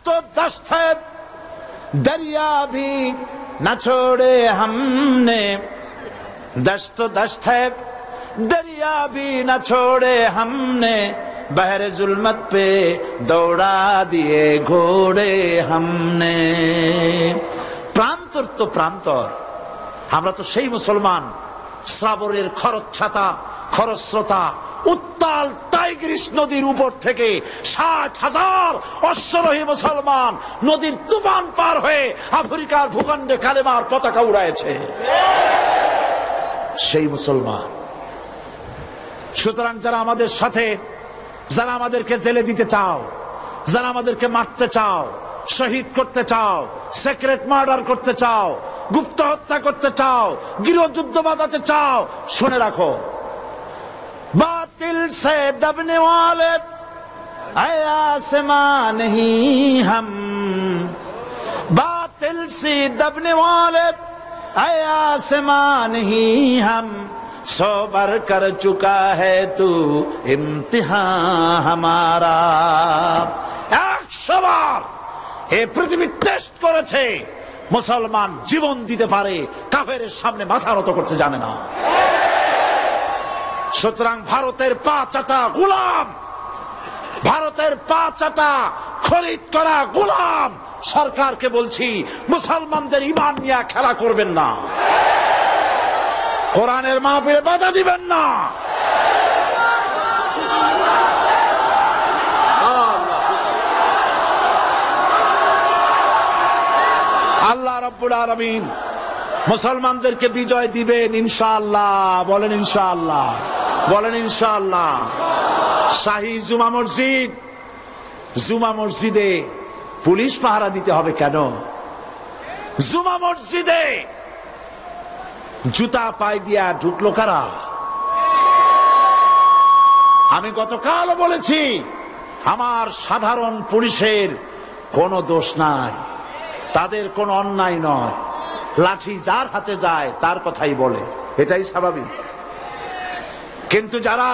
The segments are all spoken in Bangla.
तो दस्त है दरिया भी न छोड़े हमने, दस्त तो दस्त है दरिया भी न छोड़े हमने, बहरे जुल्मत पे दौड़ा दिए घोड़े हमने। প্রান্তর তো প্রান্তর, আমরা তো সেই মুসলমান শ্রাবণের খরচ্ছাতা খরস্রোতা উত্তাল টাইগ্রিস নদীর উপর থেকে 60,000 অশ্বরোহী মুসলমান নদীর তুফান পার হয়ে আফ্রিকার ভূখণ্ডে কালেমার পতাকা উড়াইছে, সেই মুসলমান। সুতরাং যারা আমাদের সাথে, যারা আমাদেরকে জেলে দিতে চাও, যারা আমাদেরকে মারতে চাও, শহীদ করতে চাও, সিক্রেট মার্ডার করতে চাও, গুপ্ত হত্যা করতে চাও, গৃহযুদ্ধ বাঁধাতে চাও, শুনে রাখো, বাতিল সে দবনে ওয়ালে আসমান नहीं हम, बातिल से दबने वाले आसमान नहीं हम, सौ बार कर चुका है तू इम्तिहान हमारा। 100 বার এই পৃথিবী টেস্ট করেছে, মুসলমান জীবন দিতে পারে, কাফেরের সামনে মাথা নত করতে জানে না। সুতরাং ভারতের পা চাটা গোলাম, ভারতের পা চাটা খরিদ করা গোলাম সরকারকে বলছি, মুসলমানদের ঈমান নিয়ে খেলা করবেন না, কোরআনের মাহফিলে বাধা দিবেন না। আল্লাহ রাব্বুল আলামিন মুসলমানদেরকে বিজয় দিবেন ইনশাআল্লাহ। বলেন ইনশাআল্লাহ, বলেন ইনশাআল্লাহ। শাহী জুমা মসজিদ, জুমা মসজিদে পুলিশ পাহারা দিতে হবে কেন? জুমা মসজিদে জুতা পায়ে দিয়া ঢুকলো কারা? আমি গতকাল বলেছি, আমার সাধারণ পুলিশের কোনো দোষ নাই, তাদের কোনো অন্যায় নয়, লাঠি যার হাতে যায় তার কথাই বলে, এটাই স্বাভাবিক। কিন্তু যারা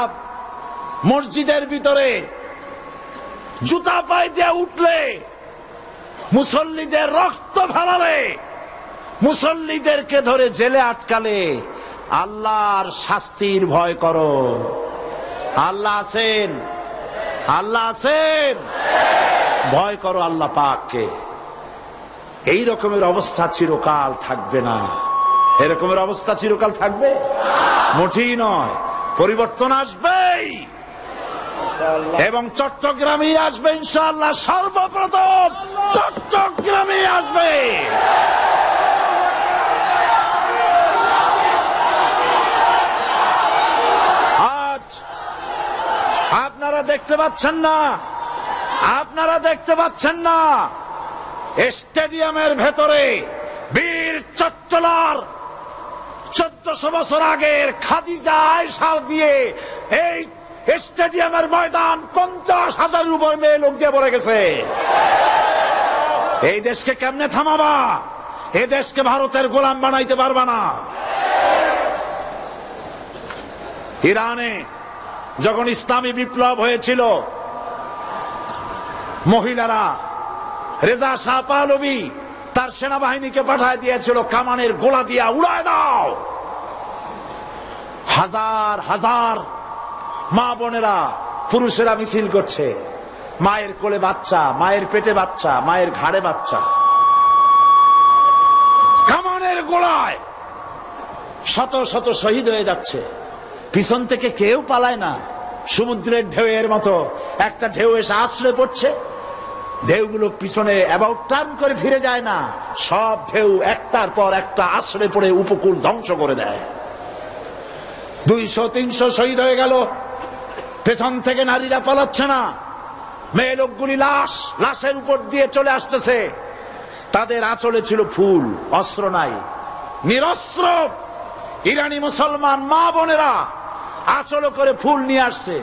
মসজিদের ভিতরে জুতা পায়ে দিয়ে উঠলে, মুসল্লিদের রক্ত ফেলালে, মুসল্লিদেরকে ধরে জেলে আটকালে, আল্লাহর শাস্তির ভয় করো। আল্লাহ আছেন, আল্লাহ আছেন, ভয় করো আল্লাহ পাককে। এই রকমের অবস্থা চিরকাল থাকবে না। এরকমের অবস্থা চিরকাল থাকবে মোটেই নয়, পরিবর্তন আসবেই এবং চট্টগ্রামে আসবে ইনশাআল্লাহ। সর্বপ্রথম চট্টগ্রামে আসবে। আজ আপনারা দেখতে পাচ্ছেন না, আপনারা দেখতে পাচ্ছেন না, স্টেডিয়ামের ভেতরে বীর চট্টলার 1400 বছর আগের খাদিজা আয়েশা দিয়ে এই স্টেডিয়ামের ময়দান 50,000 উপর মেয়ে লোক দিয়ে ভরে গেছে। এই দেশকে কেমনে থামাবা? এই দেশকে ভারতের গোলাম বানাইতে পারবা না। ইরানে যখন ইসলামী বিপ্লব হয়েছিল, মহিলারা রেজা শাহ পাহলভী তার সেনাবাহিনীকে পাঠায় দিয়েছিল, কামানের গোলা দিয়া উড়ায় দাও। হাজার হাজার মা বোনেরা, পুরুষেরা মিছিল করছে, মায়ের কোলে বাচ্চা, মায়ের পেটে বাচ্চা, মায়ের ঘাড়ে বাচ্চা, কামানের গোলায় শত শত শহীদ হয়ে যাচ্ছে। পিছন থেকে কেউ পালায় না। সমুদ্রের ঢেউয়ের মতো একটা ঢেউ এসে আছড়ে পড়ছে, ঢেউগুলো পিছনে অ্যাবাউট টার্ন করে ফিরে যায় না, সব ঢেউ একটার পর একটা আছড়ে পড়ে উপকূল ধ্বংস করে দেয়। 200-300 শহীদ হয়ে গেল। পেছন থেকে নারীরা পালাচ্ছে না, মেয়ে লোকগুলি লাশের উপর দিয়ে চলে আসতেছে। তাদের আঁচলে ছিল ফুল, অস্ত্র নাই, নিরস্ত্র ইরানি মুসলমান মা বোনেরা আঁচলে করে ফুল নিয়ে আসছে।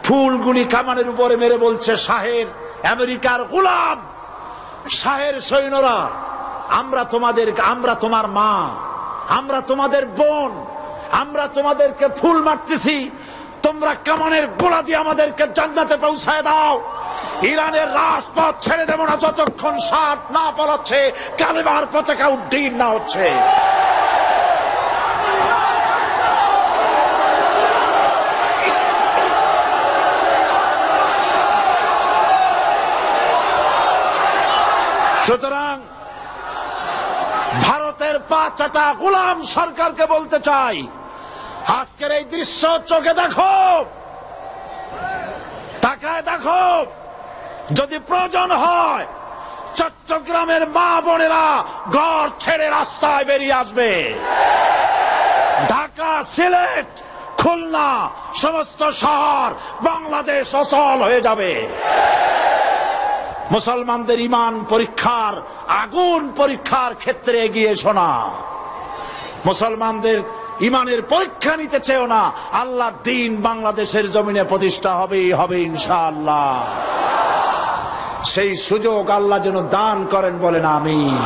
ফুলগুলি কামানের উপরে মেরে বলছে, শাহের আমেরিকার গোলাম, শাহের সৈন্যরা, আমরা তোমার মা, আমরা তোমাদের বোন, আমরা তোমাদেরকে ফুল মারতেছি, তোমরা কামানের গোলা দিয়ে আমাদেরকে জান্নাতে পৌঁছায় দাও, ইরানের রাজপথ ছেড়ে দেব না যতক্ষণ ষাট না পালাচ্ছে, কালেমার পতাকা উড্ডীন না হচ্ছে। সুতরাং ভারতের পাঁচটা গোলাম সরকারকে বলতে চাই, আজকের এই দৃশ্য চোখে দেখো, তাকায় দেখো, যদি প্রয়োজন হয় চট্টগ্রামের মা বোনেরা ঘর ছেড়ে রাস্তায় বেরিয়ে আসবে। ঢাকা, সিলেট, খুলনা সমস্ত শহর বাংলাদেশ অচল হয়ে যাবে। মুসলমানদের ইমান পরীক্ষার আগুন পরীক্ষার ক্ষেত্রে এগিয়ে এসো না, মুসলমানদের ইমানের পরীক্ষা নিতে চেও না। আল্লাহর দ্বীন বাংলাদেশের জমিনে প্রতিষ্ঠা হবেই হবে ইনশাআল্লাহ। সেই সুযোগ আল্লাহ যেন দান করেন, বলেন আমিন।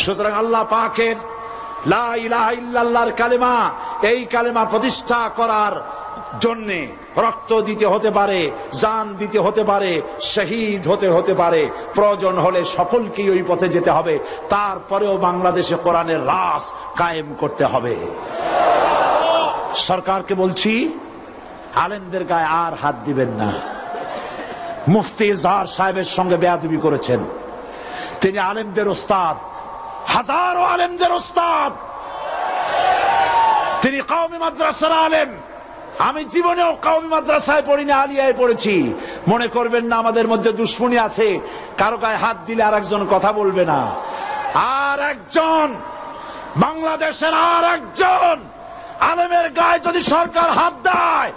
সুতরাং আল্লাহ পাকের লা ইলাহা ইল্লাল্লাহর কালেমা, এই কালেমা প্রতিষ্ঠা করার জন্যে রক্ত দিতে হতে পারে, জান দিতে হতে পারে, শহীদ হতে পারে, প্রয়োজন হলে সকলকেই ওই পথে যেতে হবে। তারপরেও বাংলাদেশে কোরআনের রাজ কায়েম করতে হবে। সরকারকে বলছি, আলেমদের গায়ে আর হাত দিবেন না। মুফতি ইজহার সাহেবের সঙ্গে বেয়াদবি করেছেন, তিনি আলেমদের ওস্তাদ, হাজারো আলেমদের ওস্তাদ, তিনি কওমি মাদ্রাসার আলেম। আমি জীবনেও কওমি মাদ্রাসায় পড়িনি, আলিয়ায় পড়েছি। মনে করবেন না আমাদের মধ্যে দুশ্মনী আছে, কারো গায়ে হাত দিলে আর একজন কথা বলবে না। আর একজন বাংলাদেশের আর একজন আলেমের গায়ে যদি সরকার হাত দেয়,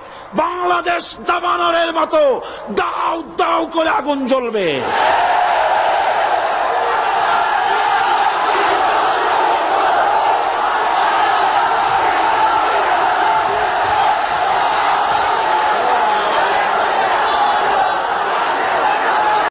বাংলাদেশ দাবানলের মতো দাউ দাউ করে আগুন জ্বলবে।